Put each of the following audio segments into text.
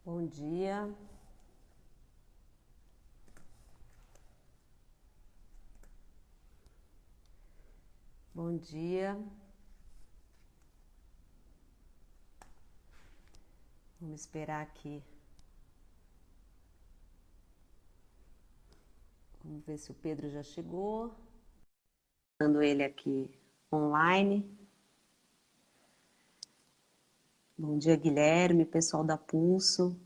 Bom dia. Bom dia. Vamos esperar aqui. Vamos ver se o Pedro já chegou. Mando ele aqui online. Bom dia, Guilherme, pessoal da Pulso.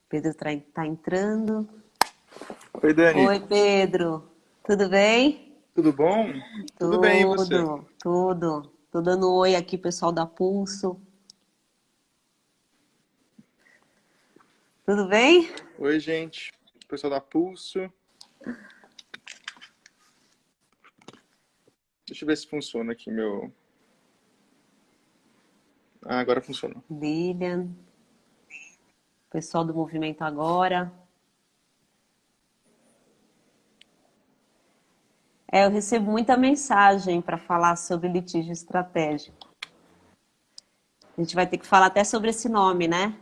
Pedro está entrando. Oi, Dani. Oi, Pedro. Tudo bem? Tudo bom? Tudo bem, e você? Tudo. Tô dando um oi aqui, pessoal da Pulso. Tudo bem? Oi, gente. Pessoal da Pulso. Deixa eu ver se funciona aqui meu... Ah, agora funcionou. Lilian. Pessoal do Movimento Agora. Eu recebo muita mensagem para falar sobre litígio estratégico. A gente vai ter que falar até sobre esse nome, né?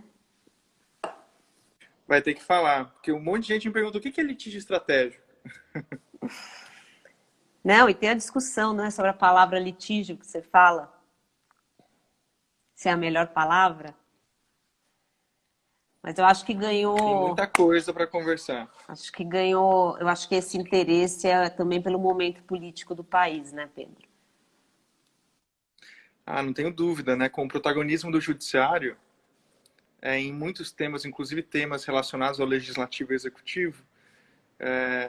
Vai ter que falar, porque um monte de gente me pergunta o que é litígio estratégico. Não, e tem a discussão, né, sobre a palavra litígio que você fala. Se é a melhor palavra. Mas eu acho que Tem ganhou... muita coisa para conversar. Acho que ganhou... Eu acho que esse interesse é também pelo momento político do país, né, Pedro? Ah, não tenho dúvida, né? Com o protagonismo do judiciário, em muitos temas, inclusive temas relacionados ao legislativo e executivo,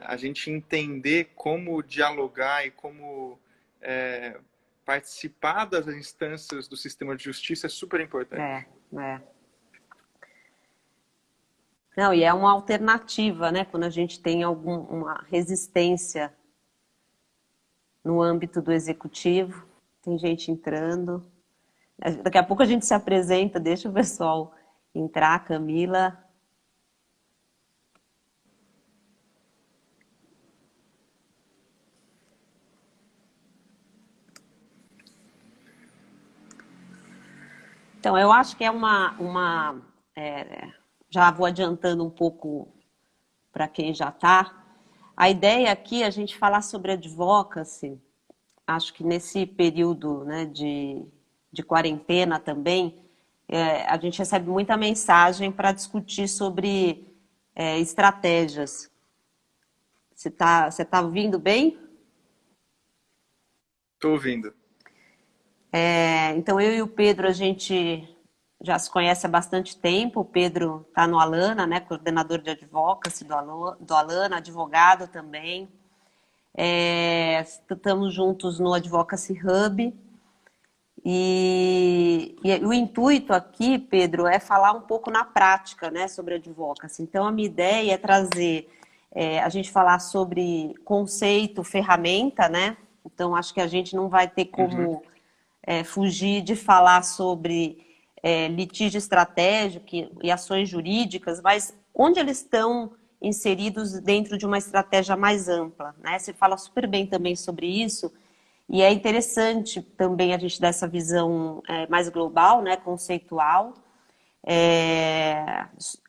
a gente entender como dialogar e como participar das instâncias do sistema de justiça é super importante. É. Não, e é uma alternativa, né? Quando a gente tem uma resistência no âmbito do executivo, tem gente entrando. Daqui a pouco a gente se apresenta, deixa o pessoal entrar, Camila. Então, eu acho que é já vou adiantando um pouco para quem já está. A ideia aqui é a gente falar sobre advocacy. Acho que nesse período, né, de quarentena também, a gente recebe muita mensagem para discutir sobre estratégias. Você tá ouvindo bem? Estou ouvindo. Então, eu e o Pedro, a gente já se conhece há bastante tempo. O Pedro está no Alana, né, coordenador de advocacy do Alana, advogado também. Estamos juntos no Advocacy Hub. E o intuito aqui, Pedro, é falar um pouco na prática, né, sobre advocacy. Então, a minha ideia é trazer, a gente falar sobre conceito, ferramenta, né? Então, acho que a gente não vai ter Uhum. como fugir de falar sobre litígio estratégico e ações jurídicas, mas onde eles estão inseridos dentro de uma estratégia mais ampla, né? Você fala super bem também sobre isso. E é interessante também a gente dar essa visão mais global, né, conceitual,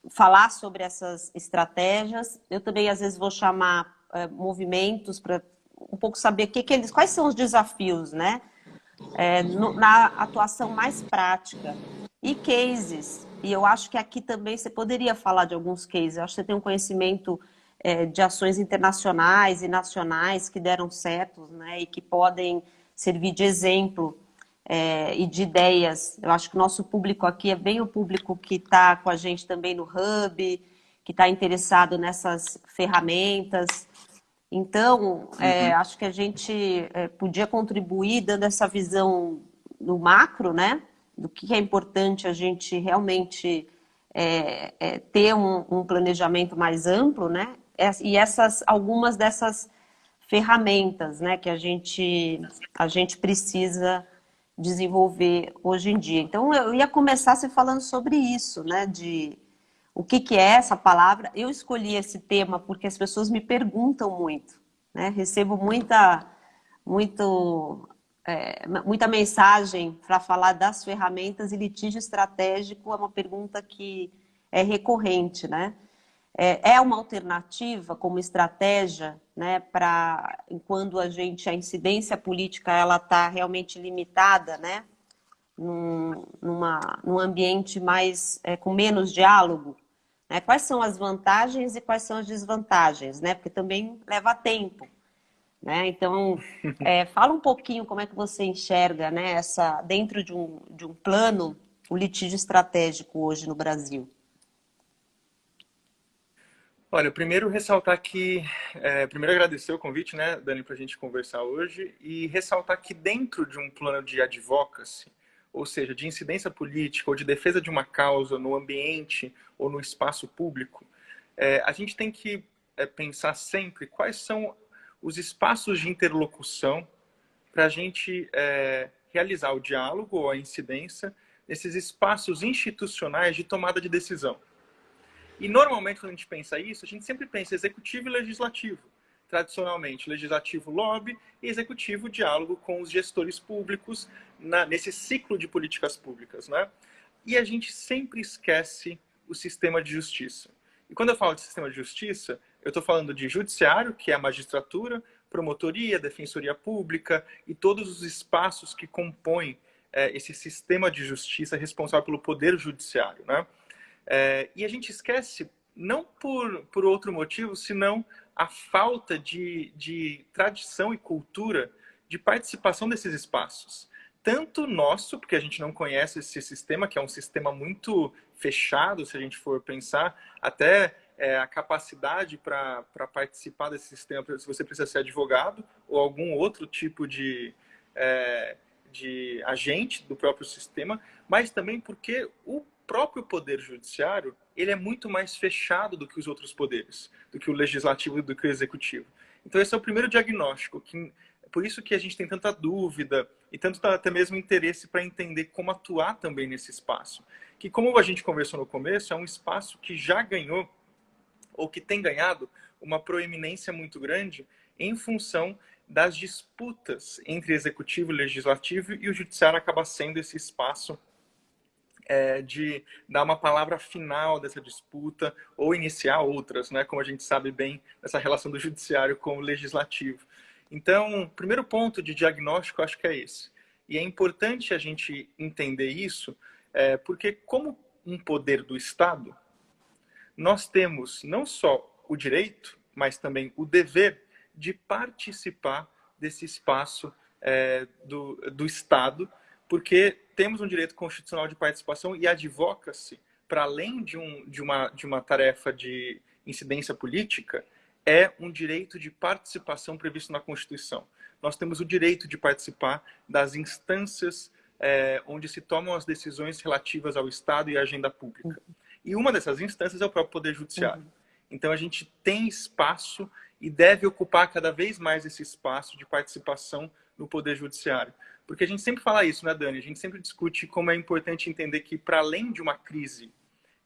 falar sobre essas estratégias. Eu também, às vezes, vou chamar movimentos para um pouco saber quais são os desafios, né, na atuação mais prática. E cases. E eu acho que aqui também você poderia falar de alguns cases. Eu acho que você tem um conhecimento de ações internacionais e nacionais que deram certo, né, e que podem servir de exemplo e de ideias. Eu acho que o nosso público aqui é bem o público que está com a gente também no Hub, que está interessado nessas ferramentas. Então, Uhum. acho que a gente podia contribuir dando essa visão no macro, né? Do que é importante a gente realmente ter um planejamento mais amplo, né? E algumas dessas ferramentas, né, que a gente precisa desenvolver hoje em dia. Então, eu ia começar se falando sobre isso, né, de o que é essa palavra. Eu escolhi esse tema porque as pessoas me perguntam muito. né? Recebo muita mensagem para falar das ferramentas, e litígio estratégico é uma pergunta que é recorrente, né? É uma alternativa como estratégia, né, para quando a incidência política ela está realmente limitada, né, num ambiente mais com menos diálogo, né? Quais são as vantagens e quais são as desvantagens, né? Porque também leva tempo, né? Então, fala um pouquinho como é que você enxerga, né, dentro de um plano, o litígio estratégico hoje no Brasil. Olha, primeiro ressaltar que, primeiro agradecer o convite, né, Dani, para a gente conversar hoje, e ressaltar que dentro de um plano de advocacy, ou seja, de incidência política ou de defesa de uma causa no ambiente ou no espaço público, a gente tem que pensar sempre quais são os espaços de interlocução para a gente realizar o diálogo ou a incidência nesses espaços institucionais de tomada de decisão. E normalmente, quando a gente pensa isso, a gente sempre pensa executivo e legislativo. Tradicionalmente, legislativo lobby e executivo diálogo com os gestores públicos nesse ciclo de políticas públicas, né? E a gente sempre esquece o sistema de justiça. E quando eu falo de sistema de justiça, eu estou falando de judiciário, que é a magistratura, promotoria, defensoria pública e todos os espaços que compõem esse sistema de justiça responsável pelo poder judiciário, né? E a gente esquece, não por outro motivo, senão a falta de tradição e cultura de participação desses espaços. Tanto nosso, porque a gente não conhece esse sistema, que é um sistema muito fechado, se a gente for pensar, até a capacidade para participar desse sistema, se você precisa ser advogado ou algum outro tipo de agente do próprio sistema, mas também porque o próprio poder judiciário, ele é muito mais fechado do que os outros poderes, do que o legislativo e do que o executivo. Então esse é o primeiro diagnóstico, por isso que a gente tem tanta dúvida e tanto até mesmo interesse para entender como atuar também nesse espaço. Que, como a gente conversou no começo, é um espaço que já ganhou, ou que tem ganhado, uma proeminência muito grande em função das disputas entre executivo e legislativo, e o judiciário acaba sendo esse espaço de dar uma palavra final dessa disputa ou iniciar outras, né? Como a gente sabe bem nessa relação do judiciário com o legislativo. Então, o primeiro ponto de diagnóstico, acho que é esse. E é importante a gente entender isso, porque como um poder do Estado, nós temos não só o direito, mas também o dever de participar desse espaço do Estado, porque temos um direito constitucional de participação e advocacy, para além de uma tarefa de incidência política, é um direito de participação previsto na Constituição. Nós temos o direito de participar das instâncias onde se tomam as decisões relativas ao Estado e à agenda pública. E uma dessas instâncias é o próprio Poder Judiciário. Então a gente tem espaço e deve ocupar cada vez mais esse espaço de participação no Poder Judiciário. Porque a gente sempre fala isso, né, Dani? A gente sempre discute como é importante entender que, para além de uma crise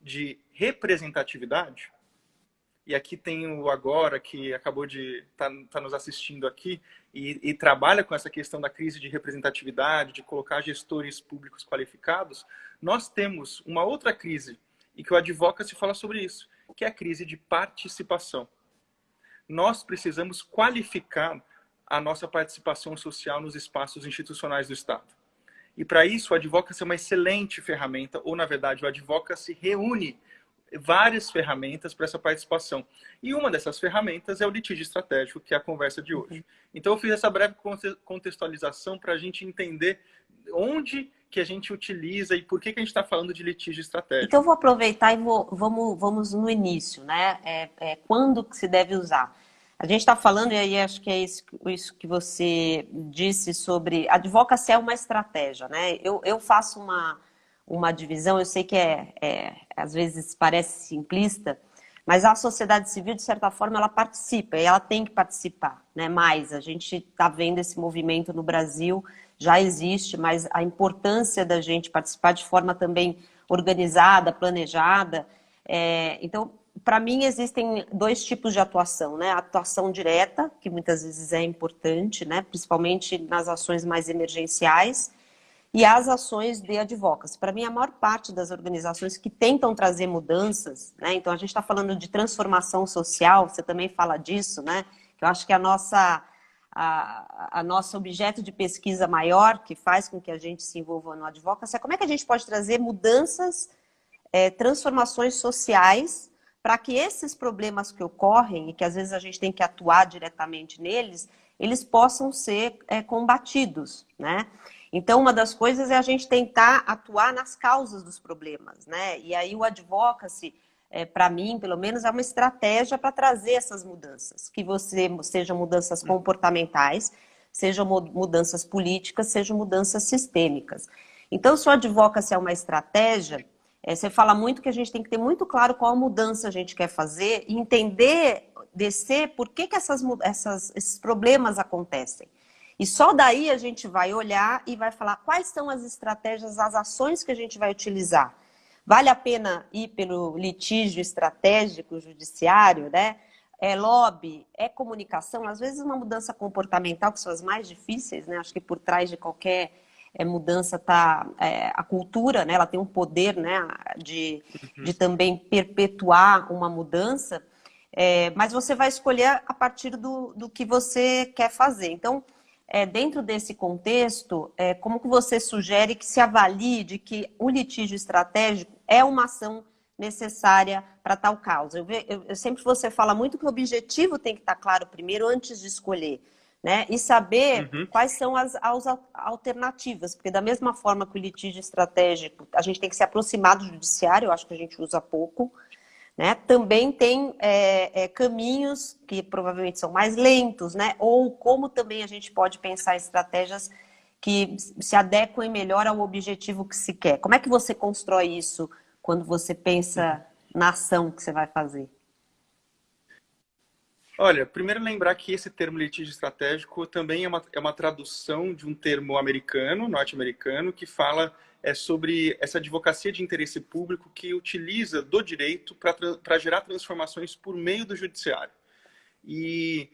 de representatividade, e aqui tem o Agora, que acabou de tá nos assistindo aqui, e trabalha com essa questão da crise de representatividade, de colocar gestores públicos qualificados, nós temos uma outra crise, e que o Advocacy fala sobre isso, que é a crise de participação. Nós precisamos qualificar a nossa participação social nos espaços institucionais do Estado. E para isso, o Advocacy é uma excelente ferramenta, ou na verdade, o Advocacy reúne várias ferramentas para essa participação. E uma dessas ferramentas é o litígio estratégico, que é a conversa de hoje. Então eu fiz essa breve contextualização para a gente entender onde que a gente utiliza e por que a gente está falando de litígio estratégico. Então eu vou aproveitar e vamos no início, né? Quando que se deve usar? A gente está falando, e aí acho que é isso que você disse sobre... Advocacy é uma estratégia, né? Eu faço uma divisão, eu sei que às vezes parece simplista, mas a sociedade civil, de certa forma, ela participa, e ela tem que participar, né? Mas a gente está vendo esse movimento no Brasil, já existe, mas a importância da gente participar de forma também organizada, planejada. Então, para mim, existem dois tipos de atuação, né? A atuação direta, que muitas vezes é importante, né? Principalmente nas ações mais emergenciais, e as ações de advocacy. Para mim, a maior parte das organizações que tentam trazer mudanças, né? Então, a gente está falando de transformação social, você também fala disso, né? Eu acho que a nossa objeto de pesquisa maior, que faz com que a gente se envolva no advocacy, é como é que a gente pode trazer mudanças, transformações sociais, para que esses problemas que ocorrem, e que às vezes a gente tem que atuar diretamente neles, eles possam ser combatidos, né? Então, uma das coisas é a gente tentar atuar nas causas dos problemas, né? E aí o advocacy, para mim, pelo menos, é uma estratégia para trazer essas mudanças, que sejam mudanças comportamentais, sejam mudanças políticas, sejam mudanças sistêmicas. Então, se o advocacy é uma estratégia, você fala muito que a gente tem que ter muito claro qual mudança a gente quer fazer e entender, descer, por que esses problemas acontecem. E só daí a gente vai olhar e vai falar quais são as estratégias, as ações que a gente vai utilizar. Vale a pena ir pelo litígio estratégico judiciário, né? É lobby, é comunicação, às vezes uma mudança comportamental, que são as mais difíceis, né? Acho que por trás de qualquer mudança está a cultura, né? Ela tem um poder, né, de também perpetuar uma mudança, mas você vai escolher a partir do que você quer fazer. Então, dentro desse contexto, como que você sugere que se avalie de que o litígio estratégico é uma ação necessária para tal causa? Eu sempre você fala muito que o objetivo tem que estar claro primeiro antes de escolher, né? E saber quais são as alternativas, porque da mesma forma que o litígio estratégico, a gente tem que se aproximar do judiciário, eu acho que a gente usa pouco, né? Também tem caminhos que provavelmente são mais lentos, né? Ou como também a gente pode pensar em estratégias que se adequem melhor ao objetivo que se quer. Como é que você constrói isso quando você pensa na ação que você vai fazer? Olha, primeiro lembrar que esse termo litígio estratégico também é uma tradução de um termo americano, norte-americano, que fala sobre essa advocacia de interesse público que utiliza do direito para gerar transformações por meio do judiciário. E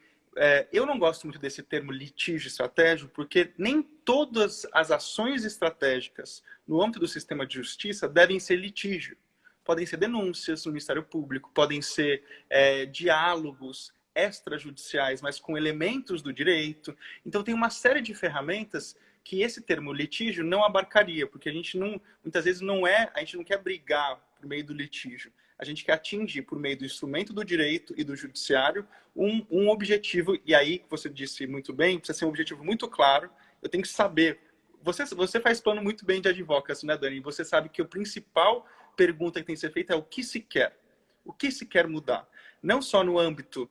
eu não gosto muito desse termo litígio estratégico, porque nem todas as ações estratégicas no âmbito do sistema de justiça devem ser litígio. Podem ser denúncias no Ministério Público, podem ser diálogos extrajudiciais, mas com elementos do direito. Então, tem uma série de ferramentas que esse termo litígio não abarcaria, porque a gente não, muitas vezes a gente não quer brigar por meio do litígio. A gente quer atingir, por meio do instrumento do direito e do judiciário, um objetivo, e aí, você disse muito bem, precisa ser um objetivo muito claro. Eu tenho que saber. Você faz plano muito bem de advocacy, né, Dani? Você sabe que a principal pergunta que tem que ser feita é o que se quer. O que se quer mudar? Não só no âmbito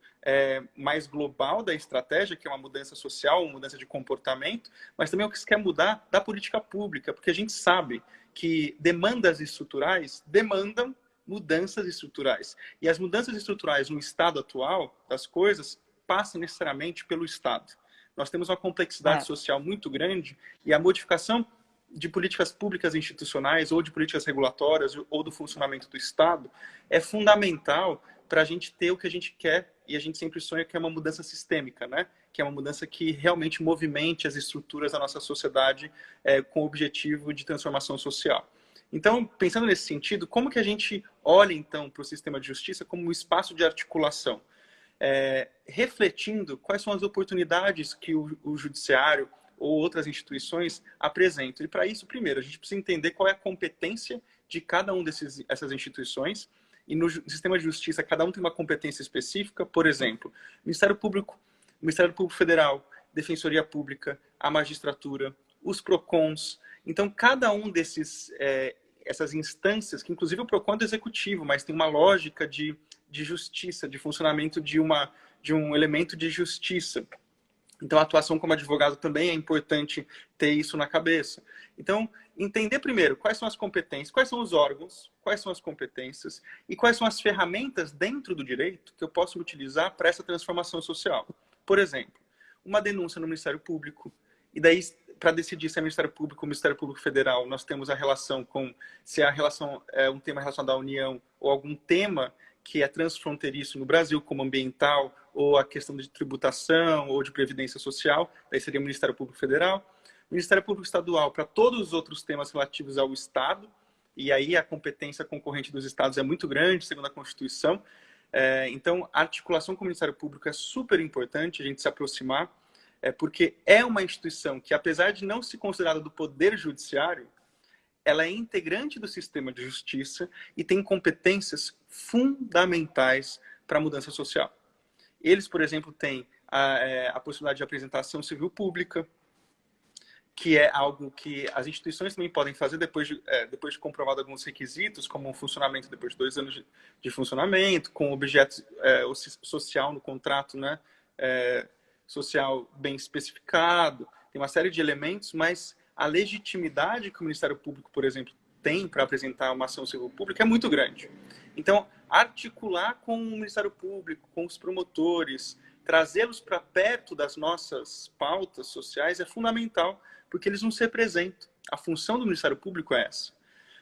mais global da estratégia, que é uma mudança social, uma mudança de comportamento, mas também o que se quer mudar da política pública, porque a gente sabe que demandas estruturais demandam mudanças estruturais. E as mudanças estruturais no estado atual das coisas passam necessariamente pelo Estado. Nós temos uma complexidade social muito grande e a modificação de políticas públicas institucionais ou de políticas regulatórias ou do funcionamento do Estado é fundamental para a gente ter o que a gente quer e a gente sempre sonha que é uma mudança sistêmica, né? Que é uma mudança que realmente movimente as estruturas da nossa sociedade com o objetivo de transformação social. Então, pensando nesse sentido, como que a gente olha, então, para o sistema de justiça como um espaço de articulação? Refletindo quais são as oportunidades que o judiciário ou outras instituições apresentam. E para isso, primeiro, a gente precisa entender qual é a competência de cada uma dessas instituições. E no sistema de justiça, cada um tem uma competência específica. Por exemplo, Ministério Público Federal, Defensoria Pública, a magistratura, os PROCONs. Então, cada um essas instâncias, que inclusive o PROCON é do executivo, mas tem uma lógica de justiça, de funcionamento de um elemento de justiça. Então, a atuação como advogado também é importante ter isso na cabeça. Então, entender primeiro quais são as competências, quais são os órgãos, quais são as competências e quais são as ferramentas dentro do direito que eu posso utilizar para essa transformação social. Por exemplo, uma denúncia no Ministério Público. E daí, para decidir se é Ministério Público ou Ministério Público Federal, nós temos a relação com se a relação é um tema relacionado à União ou algum tema que é transfronteiriço no Brasil, como ambiental, ou a questão de tributação ou de previdência social, daí seria o Ministério Público Federal. Ministério Público Estadual para todos os outros temas relativos ao Estado, e aí a competência concorrente dos Estados é muito grande, segundo a Constituição. Então, a articulação com o Ministério Público é super importante, a gente se aproximar, porque é uma instituição que, apesar de não se considerada do Poder Judiciário, ela é integrante do sistema de justiça e tem competências fundamentais para a mudança social. Eles, por exemplo, têm a possibilidade de apresentar ação civil pública, que é algo que as instituições também podem fazer depois de comprovado alguns requisitos, como o funcionamento depois de 2 anos de funcionamento, com objeto social no contrato, né, social bem especificado, tem uma série de elementos, mas a legitimidade que o Ministério Público, por exemplo, tem para apresentar uma ação civil pública é muito grande. Então, articular com o Ministério Público, com os promotores, trazê-los para perto das nossas pautas sociais é fundamental, porque eles nos representam. A função do Ministério Público é essa.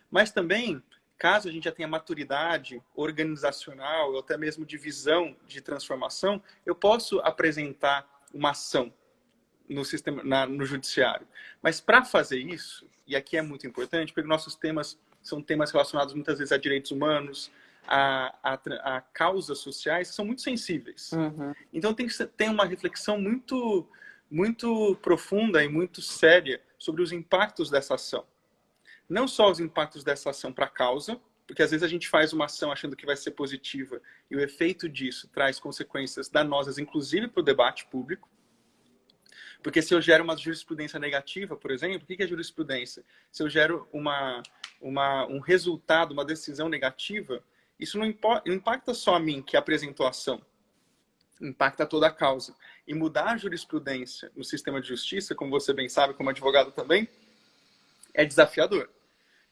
Mas também, caso a gente já tenha maturidade organizacional, ou até mesmo de visão de transformação, eu posso apresentar uma ação no sistema, no judiciário. Mas para fazer isso, e aqui é muito importante, porque nossos temas são temas relacionados muitas vezes a direitos humanos, a causas sociais que são muito sensíveis. Uhum. Então tem que ter uma reflexão muito, muito profunda e muito séria sobre os impactos dessa ação. Não só os impactos dessa ação para a causa, porque às vezes a gente faz uma ação achando que vai ser positiva e o efeito disso traz consequências danosas, inclusive para o debate público. Porque se eu gero uma jurisprudência negativa, por exemplo, o que é jurisprudência? Se eu gero um resultado, uma decisão negativa, isso não impacta só a mim, que apresentou a ação. Impacta toda a causa. E mudar a jurisprudência no sistema de justiça, como você bem sabe, como advogado também, é desafiador.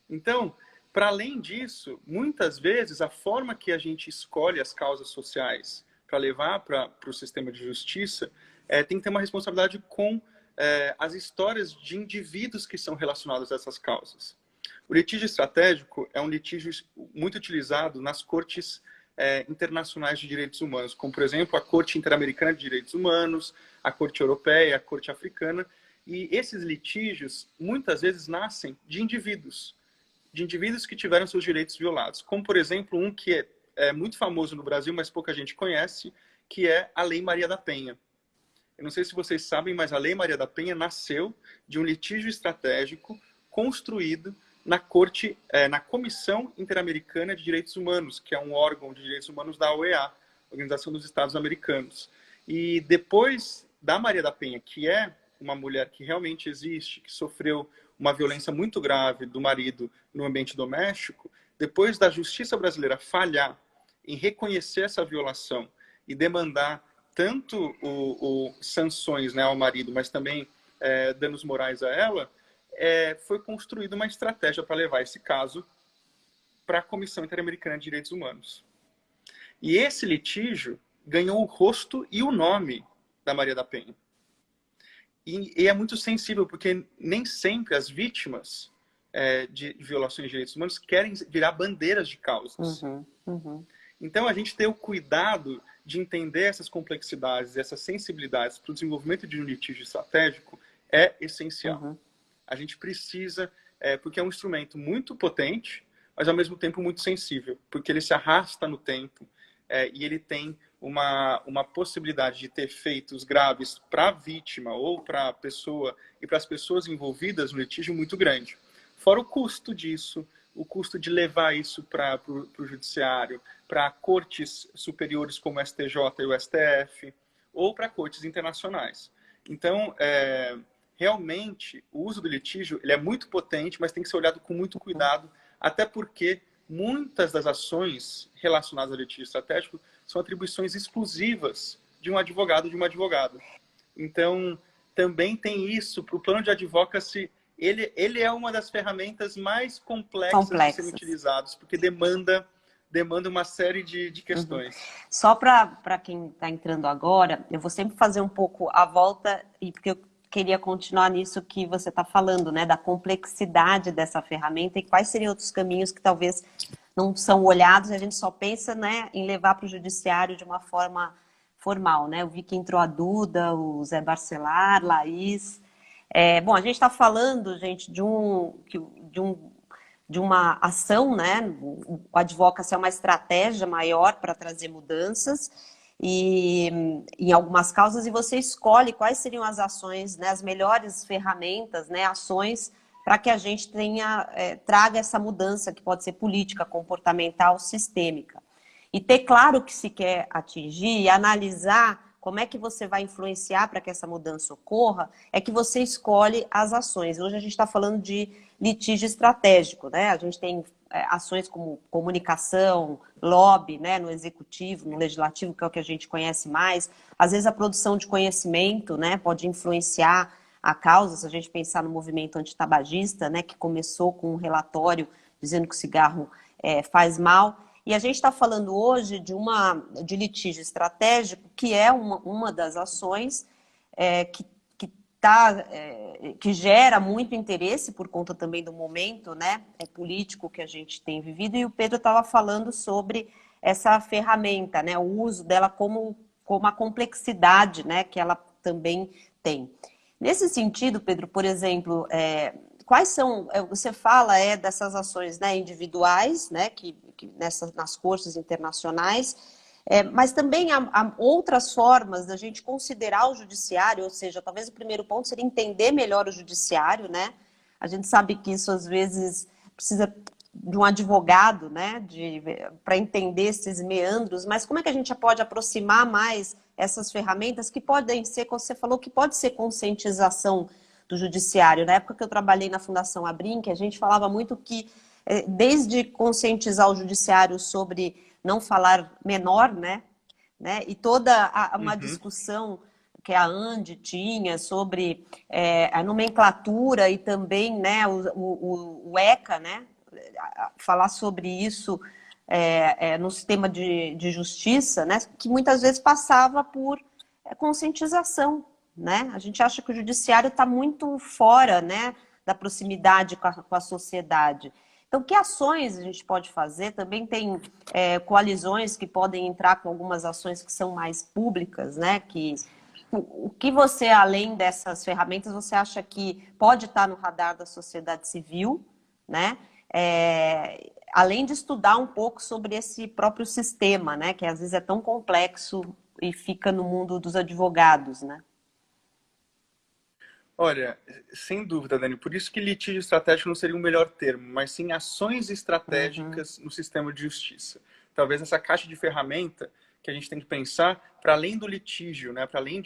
Então, para além disso, muitas vezes a forma que a gente escolhe as causas sociais para levar para o sistema de justiça tem que ter uma responsabilidade com as histórias de indivíduos que são relacionados a essas causas. O litígio estratégico é um litígio muito utilizado nas cortes internacionais de direitos humanos, como, por exemplo, a Corte Interamericana de Direitos Humanos, a Corte Europeia, a Corte Africana. E esses litígios, muitas vezes, nascem de indivíduos que tiveram seus direitos violados. Como, por exemplo, um que é muito famoso no Brasil, mas pouca gente conhece, que é a Lei Maria da Penha. Eu não sei se vocês sabem, mas a Lei Maria da Penha nasceu de um litígio estratégico construído na Comissão Interamericana de Direitos Humanos, que é um órgão de direitos humanos da OEA, Organização dos Estados Americanos. E depois da Maria da Penha, que é uma mulher que realmente existe, que sofreu uma violência muito grave do marido no ambiente doméstico, depois da justiça brasileira falhar em reconhecer essa violação e demandar tanto sanções, né, ao marido, mas também danos morais a ela, foi construída uma estratégia para levar esse caso para a Comissão Interamericana de Direitos Humanos. E esse litígio ganhou o rosto e o nome da Maria da Penha. E é muito sensível, porque nem sempre as vítimas de violações de direitos humanos querem virar bandeiras de causas. Uhum, uhum. Então, a gente ter o cuidado de entender essas complexidades, essas sensibilidades para o desenvolvimento de um litígio estratégico é essencial. Uhum. A gente precisa, porque é um instrumento muito potente, mas ao mesmo tempo muito sensível, porque ele se arrasta no tempo e ele tem uma possibilidade de ter efeitos graves para a vítima ou para a pessoa e para as pessoas envolvidas no litígio muito grande. Fora o custo disso, o custo de levar isso para o judiciário, para cortes superiores como o STJ e o STF, ou para cortes internacionais. Então, realmente, o uso do litígio ele é muito potente, mas tem que ser olhado com muito cuidado, até porque muitas das ações relacionadas ao litígio estratégico são atribuições exclusivas de um advogado ou de uma advogada. Então, também tem isso, para o plano de advocacy, ele é uma das ferramentas mais complexas de serem utilizados, porque demanda uma série de questões. Uhum. Só para quem está entrando agora, eu vou sempre fazer um pouco a volta, porque queria continuar nisso que você está falando, né, da complexidade dessa ferramenta e quais seriam outros caminhos que talvez não são olhados e a gente só pensa, né, em levar para o judiciário de uma forma formal, né? Eu vi que entrou a Duda, o Zé Barcelar, Laís. Bom, a gente está falando, gente, de uma ação, né? O advocacy é uma estratégia maior para trazer mudanças e em algumas causas e você escolhe quais seriam as ações, né? As melhores ferramentas, né? Ações para que a gente traga essa mudança que pode ser política, comportamental, sistêmica. E ter claro o que se quer atingir e analisar como é que você vai influenciar para que essa mudança ocorra, é que você escolhe as ações. Hoje a gente está falando de litígio estratégico, né? A gente tem ações como comunicação, lobby, né? No executivo, no legislativo, que é o que a gente conhece mais. Às vezes a produção de conhecimento, né? Pode influenciar a causa, se a gente pensar no movimento antitabagista, né? Que começou com um relatório dizendo que o cigarro faz mal. E a gente está falando hoje de litígio estratégico, que é uma das ações que gera muito interesse por conta também do momento, né, político que a gente tem vivido. E o Pedro estava falando sobre essa ferramenta, né, o uso dela como a complexidade, né, que ela também tem. Nesse sentido, Pedro, por exemplo, quais são, você fala dessas ações, né, individuais, né, nas cortes internacionais, mas também há outras formas da gente considerar o judiciário, ou seja, talvez o primeiro ponto seria entender melhor o judiciário, né? A gente sabe que isso às vezes precisa de um advogado, né, para entender esses meandros, mas como é que a gente pode aproximar mais essas ferramentas que podem ser, como você falou, que pode ser conscientização do judiciário. Na época que eu trabalhei na Fundação Abrinq, a gente falava muito que desde conscientizar o judiciário sobre não falar menor, né? E toda uma discussão que a Andi tinha sobre a nomenclatura e também, né, o ECA, né? Falar sobre isso no sistema de justiça, né? Que muitas vezes passava por conscientização, né? A gente acha que o judiciário está muito fora, né, da proximidade com a sociedade. Então, que ações a gente pode fazer? Também tem coalizões que podem entrar com algumas ações que são mais públicas, né? O que você, além dessas ferramentas, você acha que pode estar no radar da sociedade civil, né? Além de estudar um pouco sobre esse próprio sistema, né? Que às vezes é tão complexo e fica no mundo dos advogados, né? Olha, sem dúvida, Dani, por isso que litígio estratégico não seria o melhor termo, mas sim ações estratégicas no sistema de justiça. Talvez essa caixa de ferramenta que a gente tem que pensar para além do litígio, né? Para além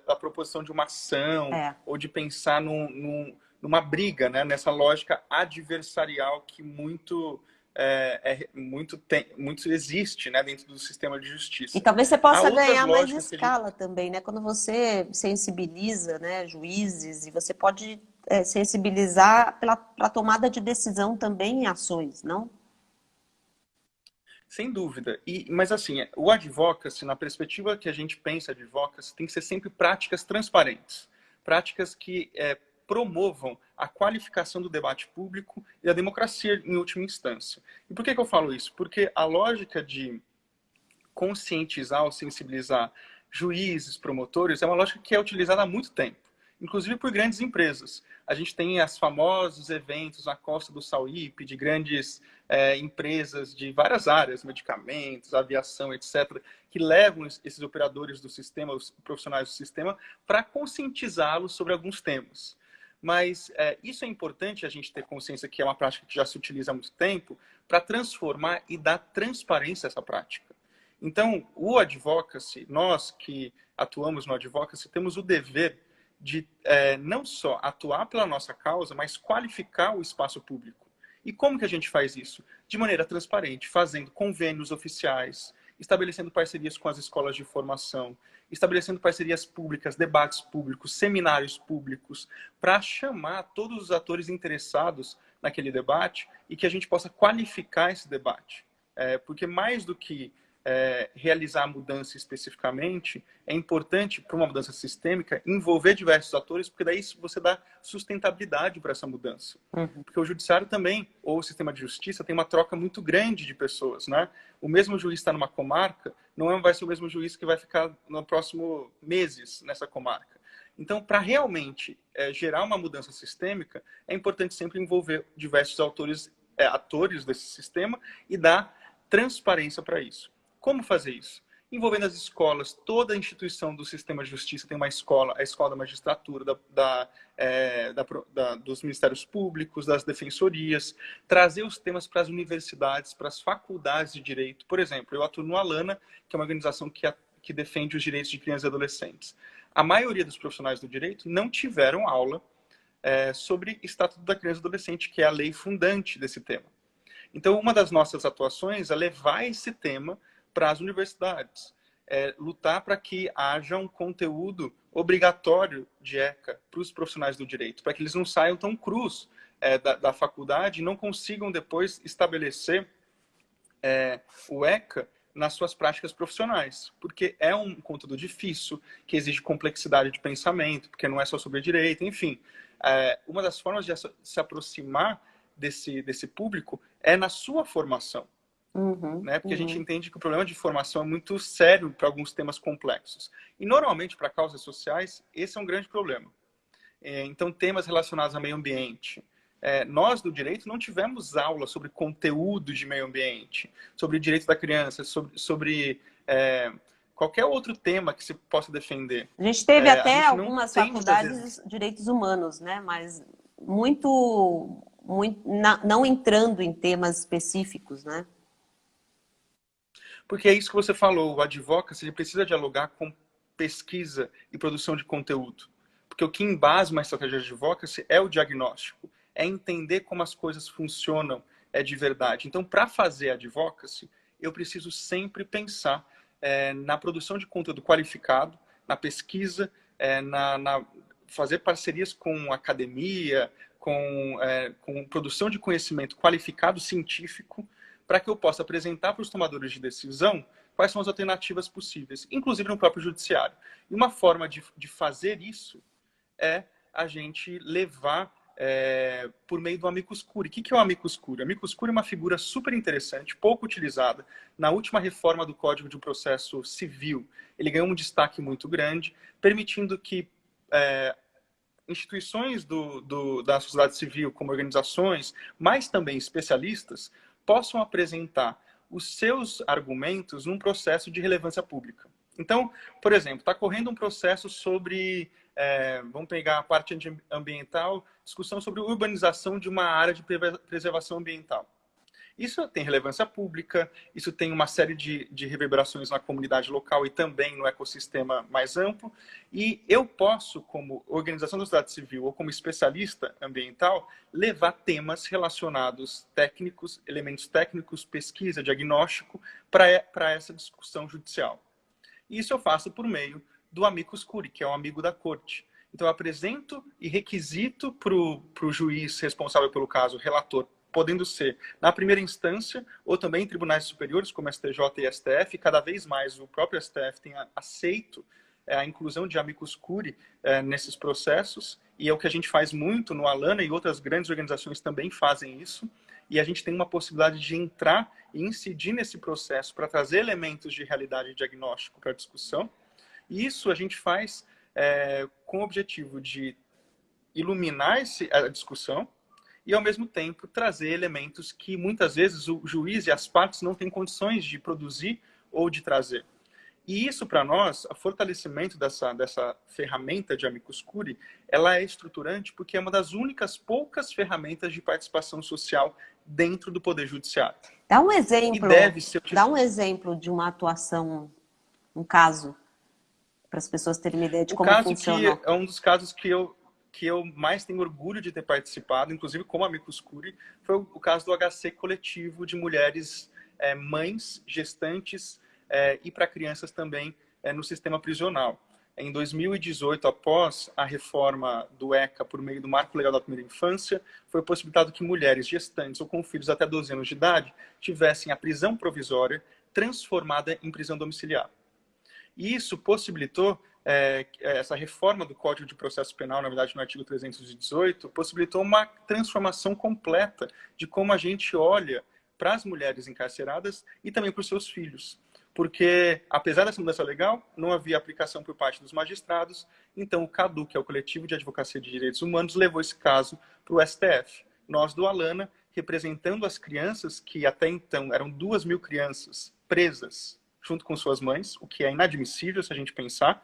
da proposição de uma ação ou de pensar numa briga, né? Nessa lógica adversarial que muito existe, né, dentro do sistema de justiça. E talvez você possa ganhar mais escala também, né? Quando você sensibiliza, né, juízes, e você pode sensibilizar para a tomada de decisão também em ações, não? Sem dúvida. Mas assim, o advocacy, na perspectiva que a gente pensa advocacy, tem que ser sempre práticas transparentes. Práticas que promovam a qualificação do debate público e a democracia em última instância. E por que eu falo isso? Porque a lógica de conscientizar ou sensibilizar juízes, promotores, é uma lógica que é utilizada há muito tempo, inclusive por grandes empresas. A gente tem os famosos eventos na Costa do Sauípe, de grandes empresas de várias áreas, medicamentos, aviação, etc., que levam esses operadores do sistema, os profissionais do sistema, para conscientizá-los sobre alguns temas. Mas isso é importante a gente ter consciência que é uma prática que já se utiliza há muito tempo, para transformar e dar transparência a essa prática. Então, o advocacy, nós que atuamos no advocacy, temos o dever de não só atuar pela nossa causa, mas qualificar o espaço público. E como que a gente faz isso? De maneira transparente, fazendo convênios oficiais, estabelecendo parcerias com as escolas de formação, estabelecendo parcerias públicas, debates públicos, seminários públicos, para chamar todos os atores interessados naquele debate e que a gente possa qualificar esse debate. Porque mais do que realizar a mudança especificamente, é importante, para uma mudança sistêmica, envolver diversos atores, porque daí você dá sustentabilidade para essa mudança. Uhum. Porque o judiciário também, ou o sistema de justiça, tem uma troca muito grande de pessoas, né? O mesmo juiz está numa comarca, não vai ser o mesmo juiz que vai ficar nos próximos meses nessa comarca. Então, para realmente gerar uma mudança sistêmica, é importante sempre envolver diversos atores desse sistema e dar transparência para isso. Como fazer isso? Envolvendo as escolas, toda a instituição do sistema de justiça tem uma escola, a escola da magistratura, dos ministérios públicos, das defensorias, trazer os temas para as universidades, para as faculdades de direito. Por exemplo, eu atuo no Alana, que é uma organização que defende os direitos de crianças e adolescentes. A maioria dos profissionais do direito não tiveram aula sobre Estatuto da Criança e Adolescente, que é a lei fundante desse tema. Então, uma das nossas atuações é levar esse tema para as universidades, lutar para que haja um conteúdo obrigatório de ECA para os profissionais do direito, para que eles não saiam tão crus da faculdade e não consigam depois estabelecer o ECA nas suas práticas profissionais, porque é um conteúdo difícil, que exige complexidade de pensamento, porque não é só sobre direito, enfim. Uma das formas de se aproximar desse público é na sua formação. Uhum, Né? Porque a gente entende que o problema de formação é muito sério para alguns temas complexos. E, normalmente, para causas sociais, esse é um grande problema. Então, temas relacionados ao meio ambiente. Nós, do direito, não tivemos aula sobre conteúdo de meio ambiente, sobre direito da criança, sobre qualquer outro tema que se possa defender. A gente teve até gente algumas faculdades de direitos humanos, né? Mas não entrando em temas específicos, né? Porque é isso que você falou, o advocacy ele precisa dialogar com pesquisa e produção de conteúdo. Porque o que embasa uma estratégia de advocacy é o diagnóstico, é entender como as coisas funcionam de verdade. Então, para fazer advocacy, eu preciso sempre pensar na produção de conteúdo qualificado, na pesquisa, fazer parcerias com academia, com produção de conhecimento qualificado científico, para que eu possa apresentar para os tomadores de decisão quais são as alternativas possíveis, inclusive no próprio judiciário. E uma forma de fazer isso é a gente levar por meio do amicus curiae. O que é o amicus curiae? O amicus curiae é uma figura super interessante, pouco utilizada. Na última reforma do Código de Processo Civil, ele ganhou um destaque muito grande, permitindo que instituições da sociedade civil, como organizações, mas também especialistas, possam apresentar os seus argumentos num processo de relevância pública. Então, por exemplo, está correndo um processo sobre, vamos pegar a parte ambiental, discussão sobre urbanização de uma área de preservação ambiental. Isso tem relevância pública, isso tem uma série de reverberações na comunidade local e também no ecossistema mais amplo. E eu posso, como organização da sociedade civil ou como especialista ambiental, levar temas relacionados técnicos, elementos técnicos, pesquisa, diagnóstico, para essa discussão judicial. E isso eu faço por meio do amicus curiae, que é um amigo da corte. Então, eu apresento e requisito para o juiz responsável pelo caso, relator, podendo ser na primeira instância ou também em tribunais superiores, como STJ e STF. Cada vez mais o próprio STF tem aceito a inclusão de amicus curiae nesses processos, e é o que a gente faz muito no Alana, e outras grandes organizações também fazem isso, e a gente tem uma possibilidade de entrar e incidir nesse processo para trazer elementos de realidade e diagnóstico para a discussão. E isso a gente faz com o objetivo de iluminar a discussão, e, ao mesmo tempo, trazer elementos que, muitas vezes, o juiz e as partes não têm condições de produzir ou de trazer. E isso, para nós, o fortalecimento dessa ferramenta de amicus curiae, ela é estruturante porque é uma das únicas poucas ferramentas de participação social dentro do Poder Judiciário. Dá um exemplo, e deve ser... dá um exemplo de uma atuação, um caso, para as pessoas terem uma ideia de como funciona. O caso que é um dos casos que eu mais tenho orgulho de ter participado, inclusive como amicus curiae, foi o caso do HC coletivo de mulheres mães, gestantes e para crianças também no sistema prisional. Em 2018, após a reforma do ECA por meio do Marco Legal da Primeira Infância, foi possibilitado que mulheres gestantes ou com filhos até 12 anos de idade tivessem a prisão provisória transformada em prisão domiciliar. E isso possibilitou, essa reforma do Código de Processo Penal, na verdade no artigo 318, possibilitou uma transformação completa de como a gente olha para as mulheres encarceradas e também para os seus filhos. Porque, apesar dessa mudança legal, não havia aplicação por parte dos magistrados, então o CADU, que é o Coletivo de Advocacia de Direitos Humanos, levou esse caso para o STF. Nós, do Alana, representando as crianças, que até então eram 2.000 crianças presas junto com suas mães, o que é inadmissível se a gente pensar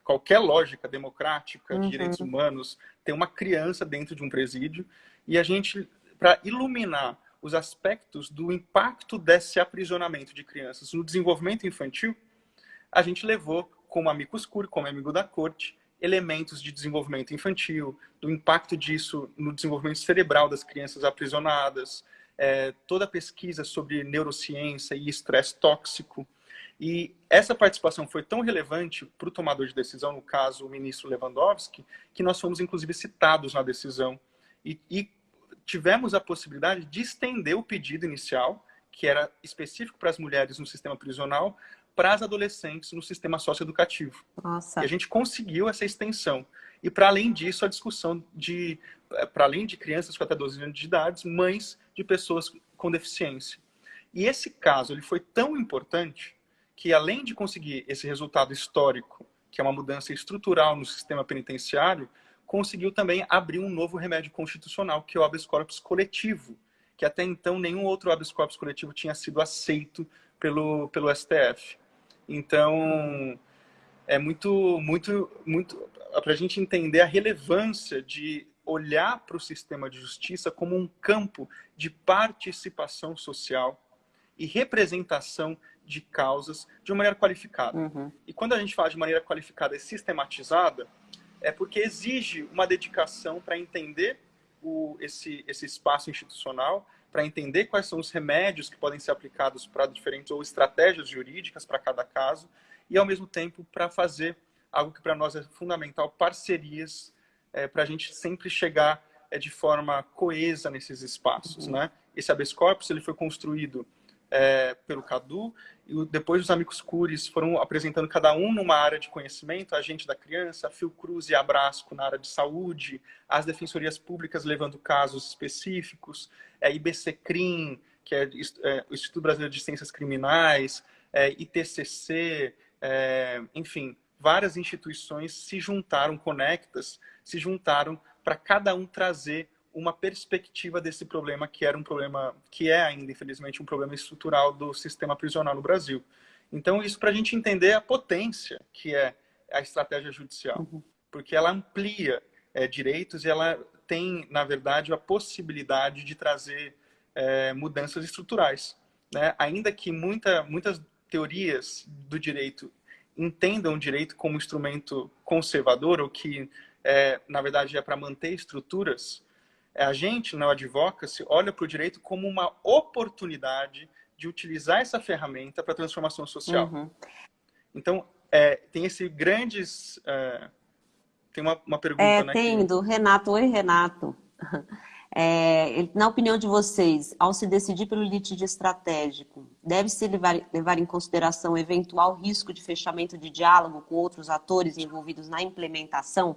qualquer lógica democrática de direitos humanos, tem uma criança dentro de um presídio, e a gente, para iluminar os aspectos do impacto desse aprisionamento de crianças no desenvolvimento infantil, a gente levou como amicus curiae, como amigo da corte, elementos de desenvolvimento infantil, do impacto disso no desenvolvimento cerebral das crianças aprisionadas, toda a pesquisa sobre neurociência e estresse tóxico. E essa participação foi tão relevante para o tomador de decisão, no caso o ministro Lewandowski, que nós fomos inclusive citados na decisão e tivemos a possibilidade de estender o pedido inicial, que era específico para as mulheres no sistema prisional, para as adolescentes no sistema socioeducativo. Nossa. E a gente conseguiu essa extensão. E, para além disso, a discussão para além de crianças com até 12 anos de idade, mães de pessoas com deficiência. E esse caso ele foi tão importante que, além de conseguir esse resultado histórico, que é uma mudança estrutural no sistema penitenciário, conseguiu também abrir um novo remédio constitucional, que é o habeas corpus coletivo, que até então nenhum outro habeas corpus coletivo tinha sido aceito pelo STF. Então, é muito para a gente entender a relevância de olhar para o sistema de justiça como um campo de participação social e representação de causas de uma maneira qualificada. E quando a gente fala de maneira qualificada e sistematizada, é porque exige uma dedicação para entender esse espaço institucional, para entender quais são os remédios que podem ser aplicados para diferentes ou estratégias jurídicas para cada caso, e ao mesmo tempo para fazer algo que para nós é fundamental, parcerias, para a gente sempre chegar de forma coesa nesses espaços. Né? Esse habeas corpus ele foi construído pelo CADU, e depois os amicus curiae foram apresentando cada um numa área de conhecimento, a gente da criança, a Fiocruz e a Abrasco na área de saúde, as defensorias públicas levando casos específicos, IBCCRIM, que é o Instituto Brasileiro de Ciências Criminais, ITCC, enfim, várias instituições se juntaram, conectas, se juntaram para cada um trazer uma perspectiva desse problema, que era um problema, que é ainda, infelizmente, um problema estrutural do sistema prisional no Brasil. Então, isso para a gente entender a potência que é a estratégia judicial, porque ela amplia direitos e ela tem, na verdade, a possibilidade de trazer mudanças estruturais. Né? Ainda que muitas teorias do direito entendam o direito como instrumento conservador, ou que, na verdade, é para manter estruturas, a gente, na advocacy, olha para o direito como uma oportunidade de utilizar essa ferramenta para a transformação social. Então, tem esse grandes... tem uma pergunta, né? Tem, do Renato. Oi, Renato. Na opinião de vocês, ao se decidir pelo litígio estratégico, deve-se levar em consideração o eventual risco de fechamento de diálogo com outros atores envolvidos na implementação?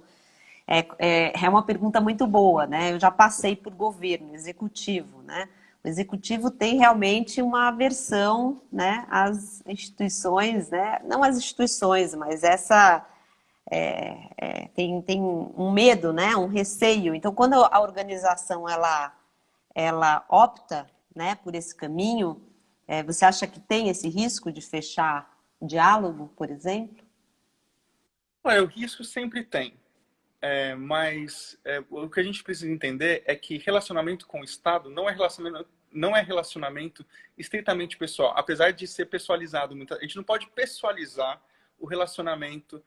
É uma pergunta muito boa, né? Eu já passei por governo, executivo, né? O executivo tem realmente uma aversão, né, às instituições, né? Não às instituições, mas tem um medo, né? Um receio. Então, quando a organização ela opta, né, por esse caminho, você acha que tem esse risco de fechar diálogo, por exemplo? Olha, o risco sempre tem. Mas o que a gente precisa entender é que relacionamento com o Estado não é relacionamento estritamente pessoal, apesar de ser pessoalizado. A gente não pode pessoalizar o relacionamento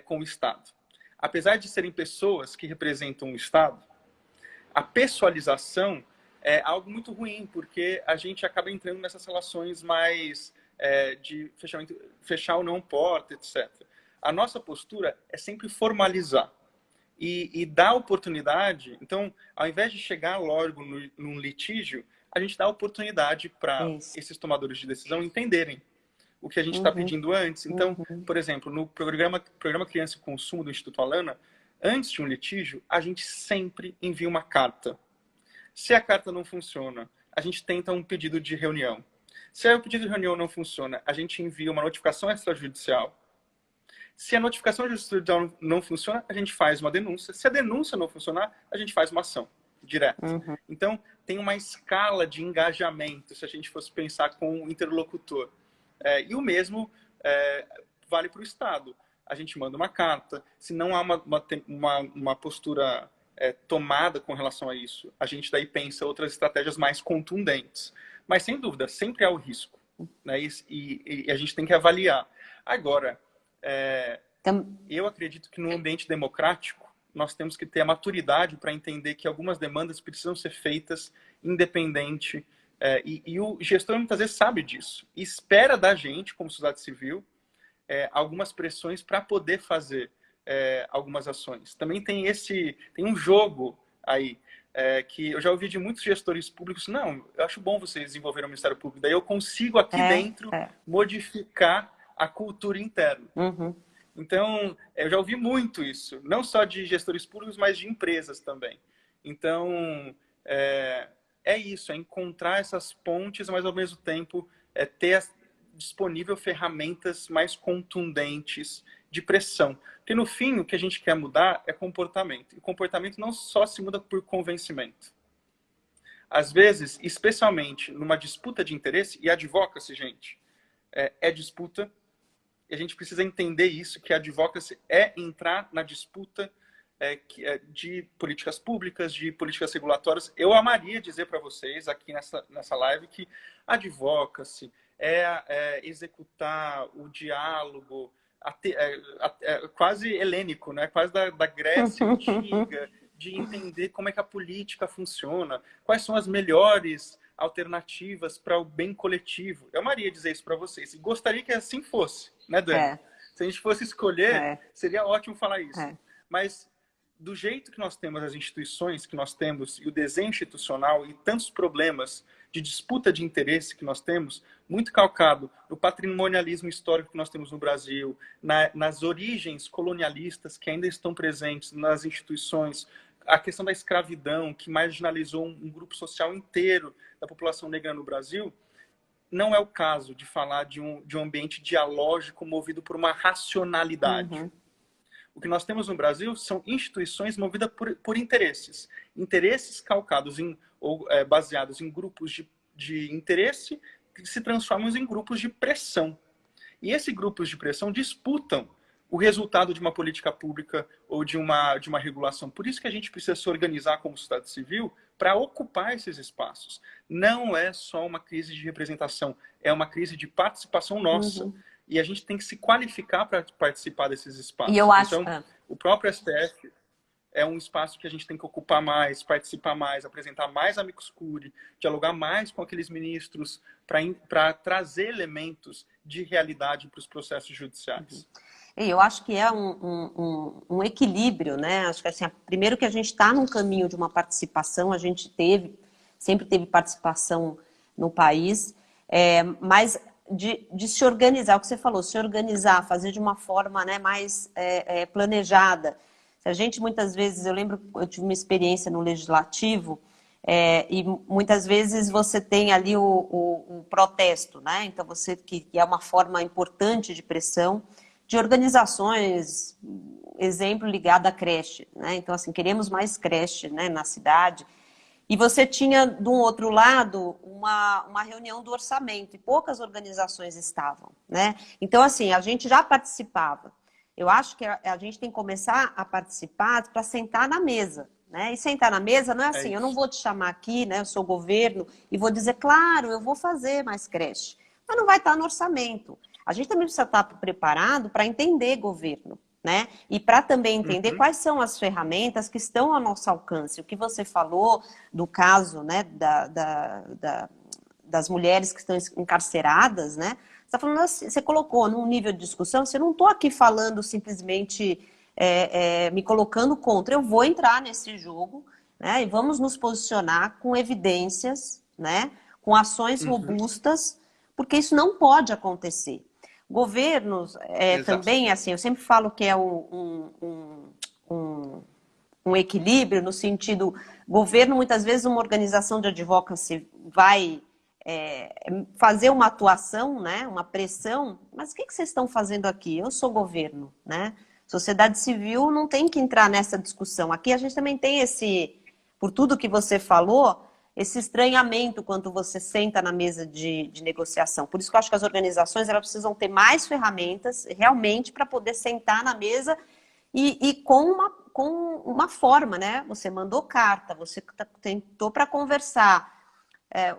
com o Estado. Apesar de serem pessoas que representam o Estado, a pessoalização é algo muito ruim, porque a gente acaba entrando nessas relações mais de fechar ou não porta, etc. A nossa postura é sempre formalizar. E dar oportunidade. Então, ao invés de chegar logo num litígio, a gente dá oportunidade para Isso. esses tomadores de decisão entenderem o que a gente está pedindo antes. Então, por exemplo, no programa Criança e Consumo do Instituto Alana, antes de um litígio, a gente sempre envia uma carta. Se a carta não funciona, a gente tenta um pedido de reunião. Se o pedido de reunião não funciona, a gente envia uma notificação extrajudicial. Se a notificação extrajudicial não funciona, a gente faz uma denúncia. Se a denúncia não funcionar, a gente faz uma ação direta. Então, tem uma escala de engajamento, se a gente fosse pensar com o interlocutor. E o mesmo vale para o Estado. A gente manda uma carta. Se não há uma postura tomada com relação a isso, a gente daí pensa outras estratégias mais contundentes. Mas, sem dúvida, sempre há o risco, né? E a gente tem que avaliar. Agora, eu acredito que no ambiente democrático, nós temos que ter a maturidade para entender que algumas demandas precisam ser feitas independente. E o gestor muitas vezes sabe disso. E espera da gente, como sociedade civil, algumas pressões para poder fazer algumas ações. Também tem um jogo aí, que eu já ouvi de muitos gestores públicos, não, eu acho bom vocês desenvolverem o Ministério Público, daí eu consigo aqui dentro modificar a cultura interna. Então, eu já ouvi muito isso, não só de gestores públicos, mas de empresas também. Então, isso, encontrar essas pontes, mas ao mesmo tempo ter disponível ferramentas mais contundentes de pressão. Porque no fim, o que a gente quer mudar é comportamento. E comportamento não só se muda por convencimento. Às vezes, especialmente numa disputa de interesse, e advocacy, gente, disputa, e a gente precisa entender isso, que a advocacy é entrar na disputa de políticas públicas, de políticas regulatórias. Eu amaria dizer para vocês aqui nessa live que a advocacy executar o diálogo quase helênico, né? Quase da Grécia antiga, de entender como é que a política funciona, quais são as melhores alternativas para o bem coletivo. Eu amaria dizer isso para vocês. E gostaria que assim fosse, né, Dani? Se a gente fosse escolher, seria ótimo falar isso. Mas do jeito que nós temos as instituições que nós temos e o desenho institucional e tantos problemas de disputa de interesse que nós temos, muito calcado no patrimonialismo histórico que nós temos no Brasil, nas origens colonialistas que ainda estão presentes nas instituições, a questão da escravidão, que marginalizou um grupo social inteiro da população negra no Brasil, não é o caso de falar de um ambiente dialógico movido por uma racionalidade. O que nós temos no Brasil são instituições movidas por interesses. Interesses calcados ou baseados em grupos de interesse que se transformam em grupos de pressão. E esses grupos de pressão disputam o resultado de uma política pública ou de uma regulação. Por isso que a gente precisa se organizar como sociedade civil para ocupar esses espaços. Não é só uma crise de representação, é uma crise de participação nossa. E a gente tem que se qualificar para participar desses espaços. E eu acho... Então, o próprio STF é um espaço que a gente tem que ocupar mais, participar mais, apresentar mais amicus curiae, dialogar mais com aqueles ministros para trazer elementos de realidade para os processos judiciais. Eu acho que é um equilíbrio, né? Acho que assim, primeiro que a gente está num caminho de uma participação, a gente sempre teve participação no país, mas de se organizar, o que você falou, se organizar, fazer de uma forma, né, mais planejada. A gente muitas vezes, eu lembro, eu tive uma experiência no legislativo, e muitas vezes você tem ali o protesto, né? Então você que é uma forma importante de pressão de organizações, exemplo ligado à creche, né? Então assim, queremos mais creche, né, na cidade. E você tinha, de um outro lado, uma reunião do orçamento, e poucas organizações estavam, né? Então, assim, a gente já participava. Eu acho que a gente tem que começar a participar para sentar na mesa, né? E sentar na mesa não é assim, eu não vou te chamar aqui, né? Eu sou governo, e vou dizer, claro, eu vou fazer mais creche. Mas não vai estar no orçamento. A gente também precisa estar preparado para entender governo, né? E para também entender quais são as ferramentas que estão ao nosso alcance. O que você falou do caso, né, das mulheres que estão encarceradas, né? Você está falando assim, você colocou num nível de discussão, você não estou aqui falando simplesmente me colocando contra, eu vou entrar nesse jogo, né? E vamos nos posicionar com evidências, né? Com ações robustas, porque isso não pode acontecer. Governos também, assim, eu sempre falo que é um equilíbrio no sentido, governo, muitas vezes uma organização de advocacy vai fazer uma atuação, né, uma pressão, mas o que vocês estão fazendo aqui? Eu sou governo, né? Sociedade civil não tem que entrar nessa discussão. Aqui a gente também tem por tudo que você falou, esse estranhamento quando você senta na mesa de negociação. Por isso que eu acho que as organizações elas precisam ter mais ferramentas realmente para poder sentar na mesa e com uma forma, né? Você mandou carta, você tentou para conversar.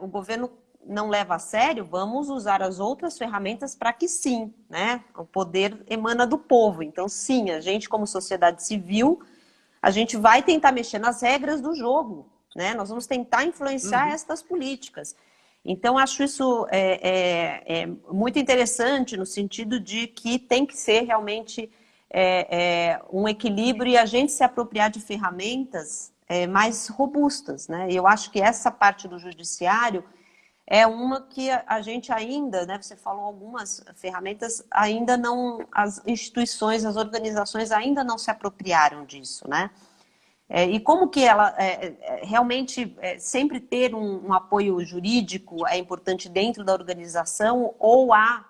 O governo não leva a sério, vamos usar as outras ferramentas para que sim, né? O poder emana do povo. Então, sim, a gente como sociedade civil, a gente vai tentar mexer nas regras do jogo, né? Nós vamos tentar influenciar estas políticas. Então, acho isso muito interessante no sentido de que tem que ser realmente um equilíbrio e a gente se apropriar de ferramentas mais robustas, né? E eu acho que essa parte do judiciário é uma que a gente ainda, né? Você falou algumas ferramentas, ainda não, as instituições, as organizações ainda não se apropriaram disso, né? E como que ela realmente sempre ter um apoio jurídico é importante dentro da organização ou há,